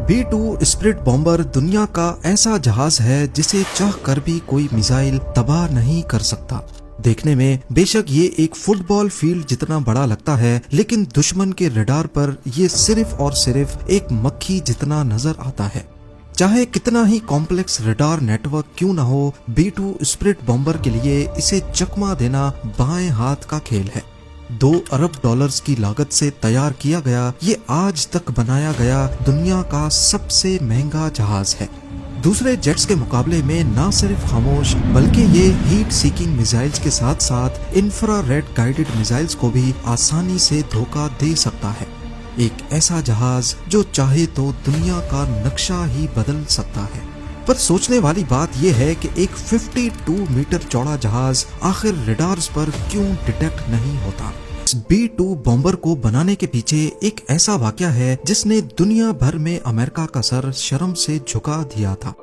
B-2 split bomber दुनिया का ऐसा जहाज है जिसे चाह कर भी कोई मिसाइल तबाह नहीं कर सकता। देखने में बेशक ये एक फुटबॉल फील्ड जितना बड़ा लगता है, लेकिन दुश्मन के रडार पर ये सिर्फ और सिर्फ एक मक्खी जितना नजर आता है। चाहे कितना ही कॉम्प्लेक्स रडार नेटवर्क क्यों न हो, B-2 स्प्लिट बॉम्बर के लिए इसे चकमा देना बाएं हाथ का खेल है। 2 अरब डॉलर्स की लागत से तैयार किया गया ये आज तक बनाया गया दुनिया का सबसे महंगा जहाज है। दूसरे जेट्स के मुकाबले में न सिर्फ खामोश बल्कि ये हीट सीकिंग मिसाइल्स के साथ साथ इंफ्रारेड गाइडेड मिसाइल्स को भी आसानी से धोखा दे सकता है। एक ऐसा जहाज जो चाहे तो दुनिया का नक्शा ही बदल सकता है। पर सोचने वाली बात यह है कि एक 52 मीटर चौड़ा जहाज आखिर रडार्स पर क्यों डिटेक्ट नहीं होता। इस B-2 बॉम्बर को बनाने के पीछे एक ऐसा वाकया है जिसने दुनिया भर में अमेरिका का सर शर्म से झुका दिया था।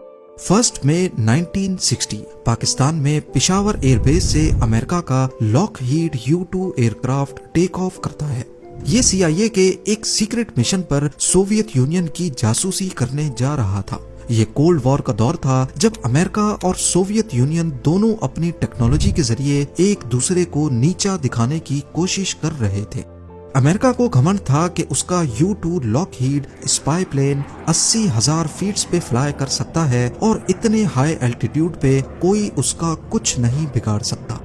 1 मई 1960 पाकिस्तान में पिशावर एयरबेस से अमेरिका का Lockheed U-2 aircraft take off करता है। ये CIA के एक सीक्रेट मिशन पर सोवियत यूनियन की जासूसी करने जा रहा था। ये कोल्ड वॉर का दौर था जब अमेरिका और सोवियत यूनियन दोनों अपनी टेक्नोलॉजी के जरिए एक दूसरे को नीचा दिखाने की कोशिश कर रहे थे। अमेरिका को घमंड था कि उसका U-2 Lockheed spy plane 80,000 feet पे फ्लाई कर सकता है और इतने हाई एल्टीट्यूड पे कोई उसका कुछ नहीं बिगाड़ सकता।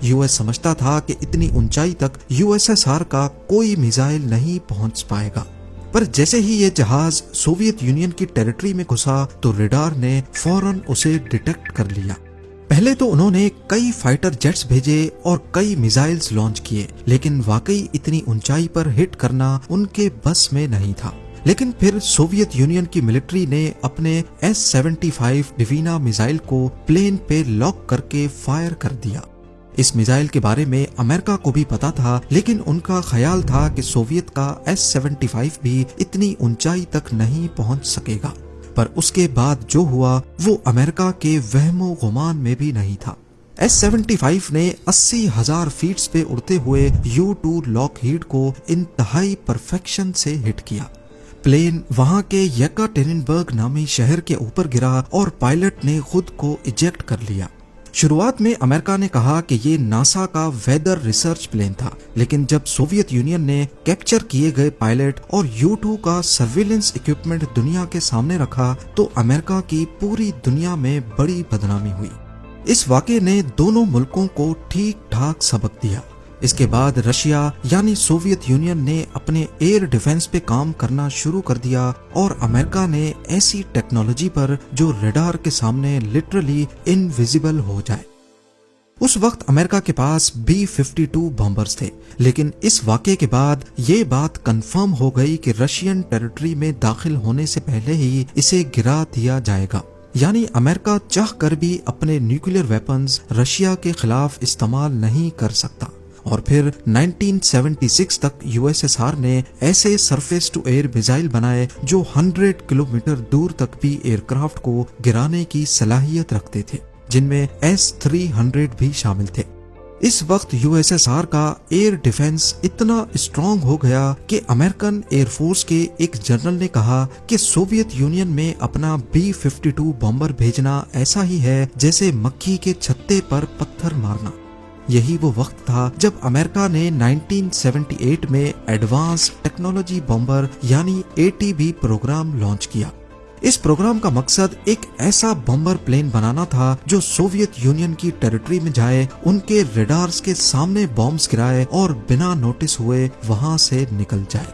यूएस समझता था कि इतनी ऊंचाई तक USSR का कोई मिसाइल नहीं पहुंच पाएगा। पर जैसे ही ये जहाज सोवियत यूनियन की टेरिटरी में घुसा तो रडार ने फौरन उसे डिटेक्ट कर लिया। पहले तो उन्होंने कई फाइटर जेट्स भेजे और कई मिसाइल्स लॉन्च किए, लेकिन वाकई इतनी ऊंचाई पर हिट करना उनके बस में नहीं था। लेकिन फिर सोवियत यूनियन की मिलिट्री ने अपने S-75 डिवीना मिसाइल को प्लेन पे लॉक करके फायर कर दिया। इस मिसाइल के बारे में अमेरिका को भी पता था, लेकिन उनका ख्याल था कि सोवियत का S-75 भी इतनी ऊंचाई तक नहीं पहुंच सकेगा। पर उसके बाद जो हुआ वो अमेरिका के वहमो गुमान में भी नहीं था। S-75 ने 80,000 फीट पे उड़ते हुए U-2 लॉकहीड को इंतहाई परफेक्शन से हिट किया। प्लेन वहां के येकाटेरिनबर्ग नामी शहर के ऊपर गिरा और पायलट ने खुद को इजेक्ट कर लिया। शुरुआत में अमेरिका ने कहा कि ये नासा का वेदर रिसर्च प्लेन था, लेकिन जब सोवियत यूनियन ने कैप्चर किए गए पायलट और U-2 का सर्विलेंस इक्विपमेंट दुनिया के सामने रखा तो अमेरिका की पूरी दुनिया में बड़ी बदनामी हुई। इस वाक़े ने दोनों मुल्कों को ठीक ठाक सबक दिया। इसके बाद रशिया यानी सोवियत यूनियन ने अपने एयर डिफेंस पे काम करना शुरू कर दिया और अमेरिका ने ऐसी टेक्नोलॉजी पर जो रडार के सामने लिटरली इनविजिबल हो जाए। उस वक्त अमेरिका के पास B-52 बॉम्बर्स थे, लेकिन इस वाक़े के बाद ये बात कंफर्म हो गई कि रशियन टेरिटरी में दाखिल होने से पहले ही इसे गिरा दिया जाएगा। यानी अमेरिका चाह कर भी अपने न्यूक्लियर वेपन्स रशिया के खिलाफ इस्तेमाल नहीं कर सकता। और फिर 1976 तक USSR ने ऐसे सरफेस टू एयर मिसाइल बनाए जो 100 किलोमीटर दूर तक भी एयरक्राफ्ट को गिराने की सलाहियत रखते थे, जिनमें S-300 भी शामिल थे। इस वक्त USSR का एयर डिफेंस इतना स्ट्रॉन्ग हो गया कि अमेरिकन एयरफोर्स के एक जनरल ने कहा कि सोवियत यूनियन में अपना B-52 बॉम्बर भेजना ऐसा ही है जैसे मक्खी के छत्ते पर पत्थर मारना। यही वो वक्त था जब अमेरिका ने 1978 में एडवांस टेक्नोलॉजी बॉम्बर यानी ATB प्रोग्राम लॉन्च किया। इस प्रोग्राम का मकसद एक ऐसा बॉम्बर प्लेन बनाना था जो सोवियत यूनियन की टेरिटरी में जाए, उनके रडार्स के सामने बॉम्ब्स गिराए और बिना नोटिस हुए वहां से निकल जाए।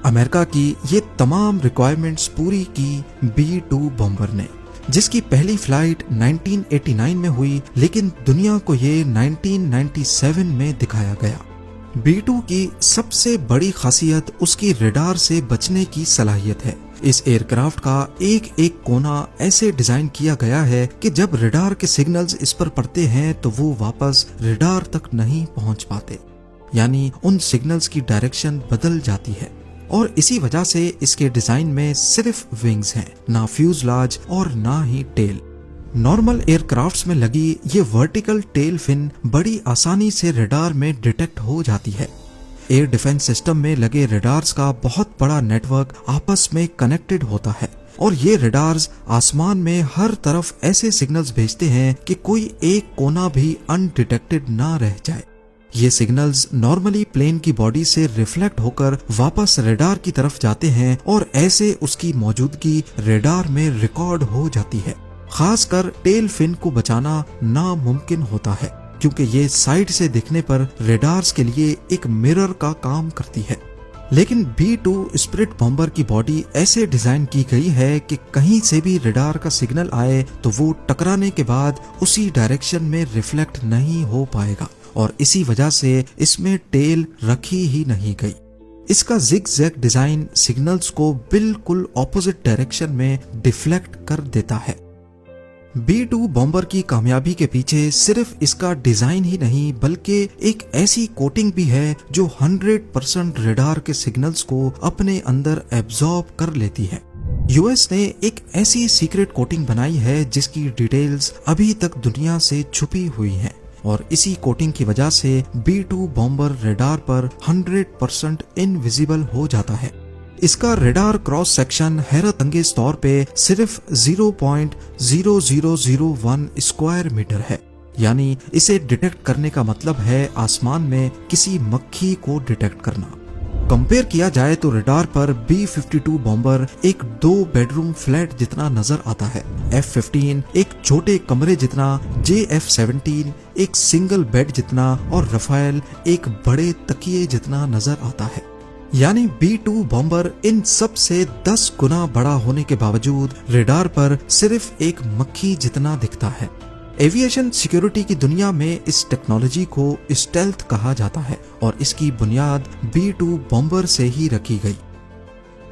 अमेरिका की ये तमाम रिक्वायरमेंट्स पूरी की B-2 बॉम्बर ने, जिसकी पहली फ्लाइट 1989 में हुई, लेकिन दुनिया को ये 1997 में दिखाया गया। B-2 की सबसे बड़ी खासियत उसकी रडार से बचने की सलाहियत है। इस एयरक्राफ्ट का एक एक कोना ऐसे डिजाइन किया गया है कि जब रडार के सिग्नल्स इस पर पड़ते हैं तो वो वापस रडार तक नहीं पहुंच पाते, यानी उन सिग्नल्स की डायरेक्शन बदल जाती है। और इसी वजह से इसके डिजाइन में सिर्फ विंग्स हैं, ना फ्यूजलाज और ना ही टेल। नॉर्मल एयरक्राफ्ट्स में लगी ये वर्टिकल टेल फिन बड़ी आसानी से रडार में डिटेक्ट हो जाती है। एयर डिफेंस सिस्टम में लगे रडार्स का बहुत बड़ा नेटवर्क आपस में कनेक्टेड होता है और ये रडार्स आसमान में हर तरफ ऐसे सिग्नल्स भेजते हैं कि कोई एक कोना भी अनडिटेक्टेड ना रह जाए। ये सिग्नल्स नॉर्मली प्लेन की बॉडी से रिफ्लेक्ट होकर वापस रडार की तरफ जाते हैं और ऐसे उसकी मौजूदगी रडार में रिकॉर्ड हो जाती है। खासकर टेल फिन को बचाना नामुमकिन होता है क्योंकि ये साइड से दिखने पर रडार्स के लिए एक मिरर का काम करती है। लेकिन B-2 स्पिरिट बॉम्बर की बॉडी ऐसे डिजाइन की गई है कि कहीं से भी रडार का सिग्नल आए तो वो टकराने के बाद उसी डायरेक्शन में रिफ्लेक्ट नहीं हो पाएगा और इसी वजह से इसमें टेल रखी ही नहीं गई। इसका जिग-जैग डिजाइन सिग्नल्स को बिल्कुल ऑपोजिट डायरेक्शन में डिफ्लेक्ट कर देता है। B-2 बॉम्बर की कामयाबी के पीछे सिर्फ इसका डिजाइन ही नहीं बल्कि एक ऐसी कोटिंग भी है जो 100% रडार के सिग्नल्स को अपने अंदर एब्जॉर्ब कर लेती है। यूएस ने एक ऐसी सीक्रेट कोटिंग बनाई है जिसकी डिटेल्स अभी तक दुनिया से छुपी हुई हैं और इसी कोटिंग की वजह से B-2 बॉम्बर रडार पर 100% इनविजिबल हो जाता है। इसका रडार क्रॉस सेक्शन हैरत अंगेज तौर पे सिर्फ 0.0001 स्क्वायर मीटर है, यानी इसे डिटेक्ट करने का मतलब है आसमान में किसी मक्खी को डिटेक्ट करना। कंपेयर किया जाए तो रडार पर B-52 बॉम्बर एक 2 बेडरूम फ्लैट जितना नजर आता है, F-15 एक छोटे कमरे जितना, JF-17 एक सिंगल बेड जितना और रफाएल एक बड़े तकिए जितना नजर आता है। यानी B-2 बॉम्बर इन सब से 10 गुना बड़ा होने के बावजूद रडार पर सिर्फ एक मक्खी जितना दिखता है। एविएशन सिक्योरिटी की दुनिया में इस टेक्नोलॉजी को स्टेल्थ कहा जाता है और इसकी बुनियाद B-2 बॉम्बर से ही रखी गई।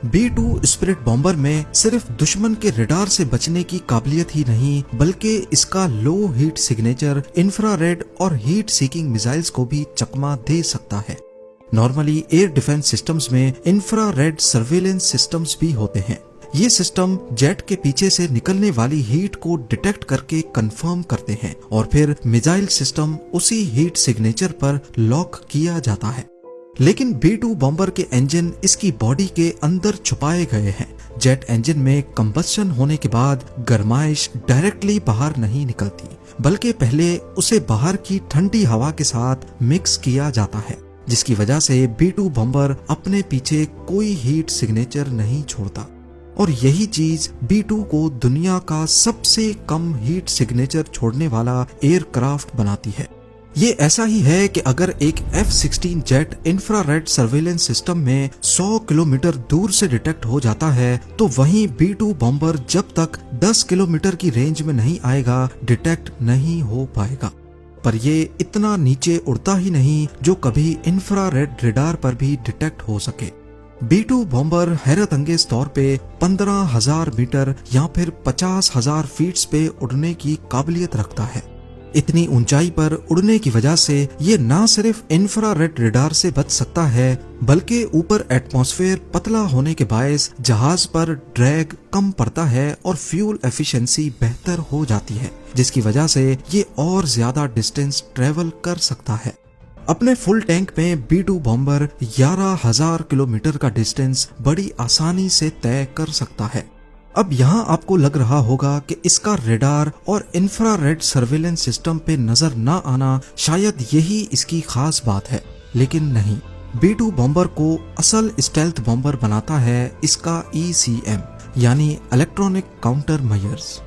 B-2 स्पिरिट बॉम्बर में सिर्फ दुश्मन के रडार से बचने की काबिलियत ही नहीं बल्कि इसका लो हीट सिग्नेचर इंफ्रारेड और हीट सीकिंग मिसाइल्स को भी चकमा दे सकता है। नॉर्मली एयर डिफेंस सिस्टम्स में इंफ्रारेड सर्वेलेंस सिस्टम्स भी होते हैं। ये सिस्टम जेट के पीछे से निकलने वाली हीट को डिटेक्ट करके कंफर्म करते हैं और फिर मिसाइल सिस्टम उसी हीट सिग्नेचर पर लॉक किया जाता है। लेकिन B-2 बॉम्बर के इंजन इसकी बॉडी के अंदर छुपाए गए हैं। जेट इंजन में कंबस्शन होने के बाद गर्माइश डायरेक्टली बाहर नहीं निकलती बल्कि पहले उसे बाहर की ठंडी हवा के साथ मिक्स किया जाता है, जिसकी वजह से B-2 बॉम्बर अपने पीछे कोई हीट सिग्नेचर नहीं छोड़ता और यही चीज B-2 को दुनिया का सबसे कम हीट सिग्नेचर छोड़ने वाला एयरक्राफ्ट बनाती है। ये ऐसा ही है कि अगर एक F-16 jet infrared surveillance system में 100 किलोमीटर दूर से डिटेक्ट हो जाता है तो वहीं B-2 बॉम्बर जब तक 10 किलोमीटर की रेंज में नहीं आएगा डिटेक्ट नहीं हो पाएगा। पर ये इतना नीचे उड़ता ही नहीं जो कभी इंफ्रारेड रडार पर भी डिटेक्ट हो सके। B-2 बॉम्बर हैरत अंगेज तौर पे 15,000 मीटर या फिर 50,000 फीट पे उड़ने की काबिलियत रखता है। इतनी ऊंचाई पर उड़ने की वजह से ये ना सिर्फ इंफ्रारेड रडार से बच सकता है बल्कि ऊपर एटमॉस्फेयर पतला होने के बायस जहाज पर ड्रैग कम पड़ता है और फ्यूल एफिशिएंसी बेहतर हो जाती है, जिसकी वजह से ये और ज्यादा डिस्टेंस ट्रेवल कर सकता है। अपने फुल टैंक में B-2 बॉम्बर 11,000 किलोमीटर का डिस्टेंस बड़ी आसानी से तय कर सकता है। अब यहाँ आपको लग रहा होगा कि इसका रडार और इंफ्रारेड सर्वेलेंस सिस्टम पे नजर ना आना शायद यही इसकी खास बात है, लेकिन नहीं। B-2 बॉम्बर को असल स्टेल्थ बॉम्बर बनाता है इसका ECM यानी इलेक्ट्रॉनिक काउंटर मेजर्स।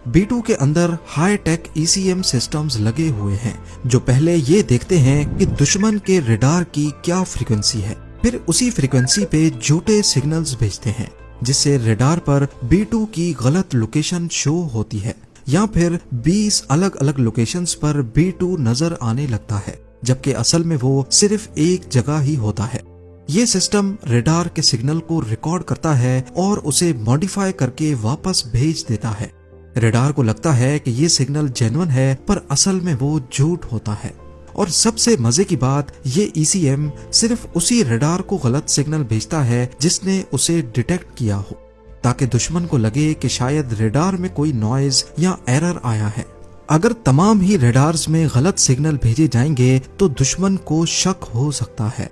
B-2 के अंदर हाई टेक ECM सिस्टम्स लगे हुए हैं जो पहले ये देखते हैं कि दुश्मन के रडार की क्या फ्रीक्वेंसी है, फिर उसी फ्रीक्वेंसी पे झूठे सिग्नल्स भेजते हैं जिससे रडार पर B-2 की गलत लोकेशन शो होती है या फिर 20 अलग अलग लोकेशंस पर B-2 नजर आने लगता है जबकि असल में वो सिर्फ एक जगह ही होता है। ये सिस्टम रडार के सिग्नल को रिकॉर्ड करता है और उसे मॉडिफाई करके वापस भेज देता है। रडार को लगता है कि ये सिग्नल जेन्युइन है पर असल में वो झूठ होता है। और सबसे मजे की बात, ये ECM सिर्फ उसी रडार को गलत सिग्नल भेजता है जिसने उसे डिटेक्ट किया हो, ताकि दुश्मन को लगे कि शायद रडार में कोई नॉइज या एरर आया है। अगर तमाम ही रडार्स में गलत सिग्नल भेजे जाएंगे तो दुश्मन को शक हो सकता है।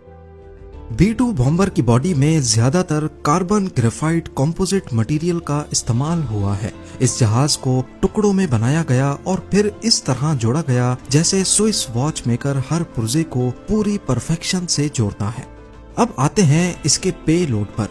B-2 बॉम्बर की बॉडी में ज्यादातर कार्बन ग्रेफाइट कंपोजिट मटेरियल का इस्तेमाल हुआ है। इस जहाज को टुकड़ों में बनाया गया और फिर इस तरह जोड़ा गया जैसे स्विस वॉच मेकर हर पुर्जे को पूरी परफेक्शन से जोड़ता है। अब आते हैं इसके पे लोड पर।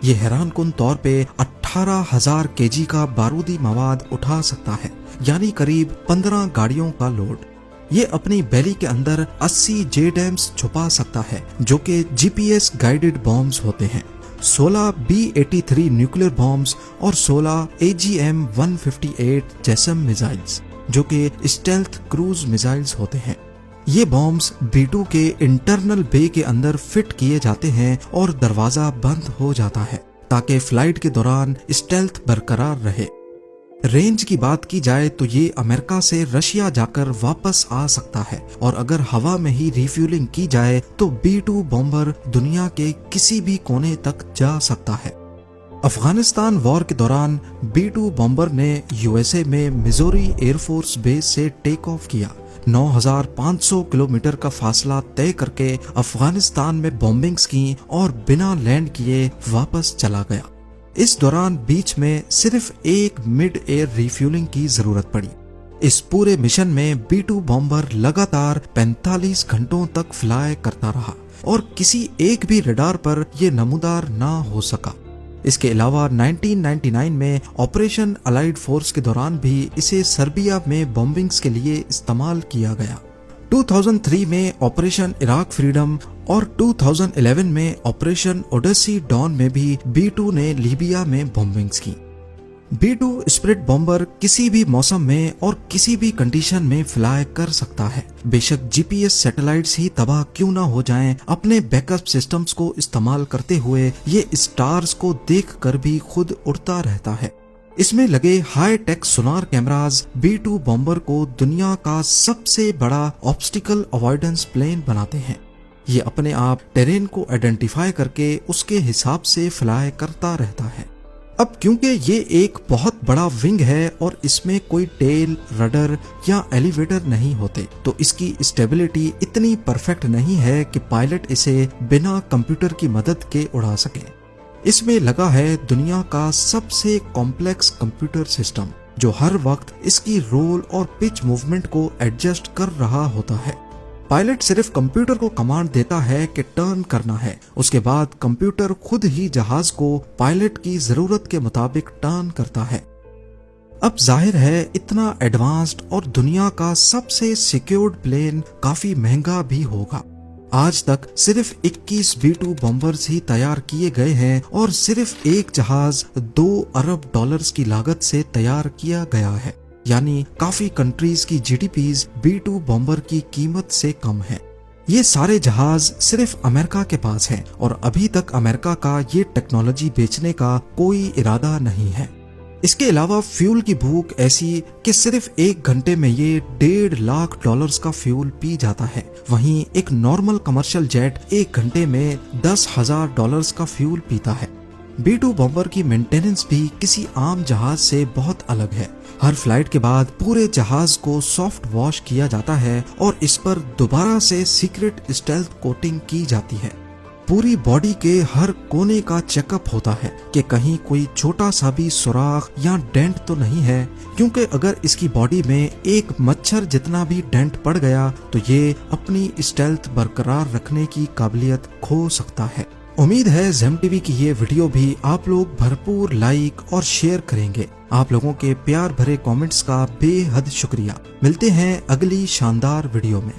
यह हैरानकुन तौर पे 18,000 केजी का बारूदी मवाद उठा सकता है, यानी करीब 15 गाड़ियों का लोड। ये अपनी बेली के अंदर 80 जेडैम्स छुपा सकता है, जो कि GPS गाइडेड बॉम्ब्स होते हैं, 16 B-83 न्यूक्लियर बॉम्ब्स और 16 AGM-158 जैसम मिसाइल्स, जो कि स्टेल्थ क्रूज मिसाइल्स होते हैं। ये बॉम्ब्स B-2 के इंटरनल बे के अंदर फिट किए जाते हैं और दरवाजा बंद हो जाता है ताकि फ्लाइट के दौरान स्टेल्थ बरकरार रहे। रेंज की बात की जाए तो ये अमेरिका से रशिया जाकर वापस आ सकता है, और अगर हवा में ही रिफ्यूलिंग की जाए तो B-2 बॉम्बर दुनिया के किसी भी कोने तक जा सकता है। अफगानिस्तान वॉर के दौरान B-2 बॉम्बर ने USA में मिजोरी एयरफोर्स बेस से टेक ऑफ किया। 9,500 किलोमीटर का फासला तय करके अफगानिस्तान में बॉम्बिंग्स की और बिना लैंड किए वापस चला गया। इस दौरान बीच में सिर्फ एक मिड एयर रिफ्यूलिंग की जरूरत पड़ी। इस पूरे मिशन में B-2 बॉम्बर लगातार 45 घंटों तक फ्लाई करता रहा और किसी एक भी रडार पर यह नमूदार ना हो सका। इसके अलावा 1999 में ऑपरेशन अलाइड फोर्स के दौरान भी इसे सर्बिया में बॉम्बिंग्स के लिए इस्तेमाल किया गया। 2003 में ऑपरेशन इराक फ्रीडम और 2011 में ऑपरेशन ओडेसी डॉन में भी B-2 ने लीबिया में बॉम्बिंग्स की। B-2 स्प्रिट बॉम्बर किसी भी मौसम में और किसी भी कंडीशन में फ्लाई कर सकता है। बेशक GPS सैटेलाइट्स ही तबाह क्यों ना हो जाएं, अपने बैकअप सिस्टम्स को इस्तेमाल करते हुए ये स्टार्स को देखकर भी खुद उड़ता रहता है। इसमें लगे हाई टेक सोनार कैमरास B-2 बॉम्बर को दुनिया का सबसे बड़ा ऑब्स्टिकल अवॉइडेंस प्लेन बनाते हैं। ये अपने आप टेरेन को आइडेंटिफाई करके उसके हिसाब से फ्लाई करता रहता है। अब क्योंकि ये एक बहुत बड़ा विंग है और इसमें कोई टेल, रडर या एलिवेटर नहीं होते, तो इसकी स्टेबिलिटी इतनी परफेक्ट नहीं है कि पायलट इसे बिना कंप्यूटर की मदद के उड़ा सके। इसमें लगा है दुनिया का सबसे कॉम्प्लेक्स कंप्यूटर सिस्टम, जो हर वक्त इसकी रोल और पिच मूवमेंट को एडजस्ट कर रहा होता है। पायलट सिर्फ कंप्यूटर को कमांड देता है कि टर्न करना है, उसके बाद कंप्यूटर खुद ही जहाज को पायलट की जरूरत के मुताबिक टर्न करता है। अब जाहिर है इतना एडवांस्ड और दुनिया का सबसे सिक्योर्ड प्लेन काफी महंगा भी होगा। आज तक सिर्फ 21 B-2 बॉम्बर्स ही तैयार किए गए हैं और सिर्फ एक जहाज $2 अरब की लागत से तैयार किया गया है, यानी काफी कंट्रीज की GDPs B-2 बॉम्बर की कीमत से कम है। ये सारे जहाज सिर्फ अमेरिका के पास हैं और अभी तक अमेरिका का ये टेक्नोलॉजी बेचने का कोई इरादा नहीं है। इसके अलावा फ्यूल की भूख ऐसी कि सिर्फ 1 घंटे में ये $1.5 लाख का फ्यूल पी जाता है। वहीं एक नॉर्मल कमर्शियल जेट 1 घंटे में $10,000 का फ्यूल पीता है। B-2 बॉम्बर की मेंटेनेंस भी किसी आम जहाज से बहुत अलग है। हर फ्लाइट के बाद पूरे जहाज को सॉफ्ट वॉश किया जाता है और इस पर दोबारा से सीक्रेट स्टेल्थ कोटिंग की जाती है। पूरी बॉडी के हर कोने का चेकअप होता है कि कहीं कोई छोटा सा भी सुराख या डेंट तो नहीं है, क्योंकि अगर इसकी बॉडी में एक मच्छर जितना भी डेंट पड़ गया तो ये अपनी स्टेल्थ बरकरार रखने की काबिलियत खो सकता है। उम्मीद है ज़ेम टीवी की ये वीडियो भी आप लोग भरपूर लाइक और शेयर करेंगे। आप लोगों के प्यार भरे कमेंट्स का बेहद शुक्रिया। मिलते हैं अगली शानदार वीडियो में।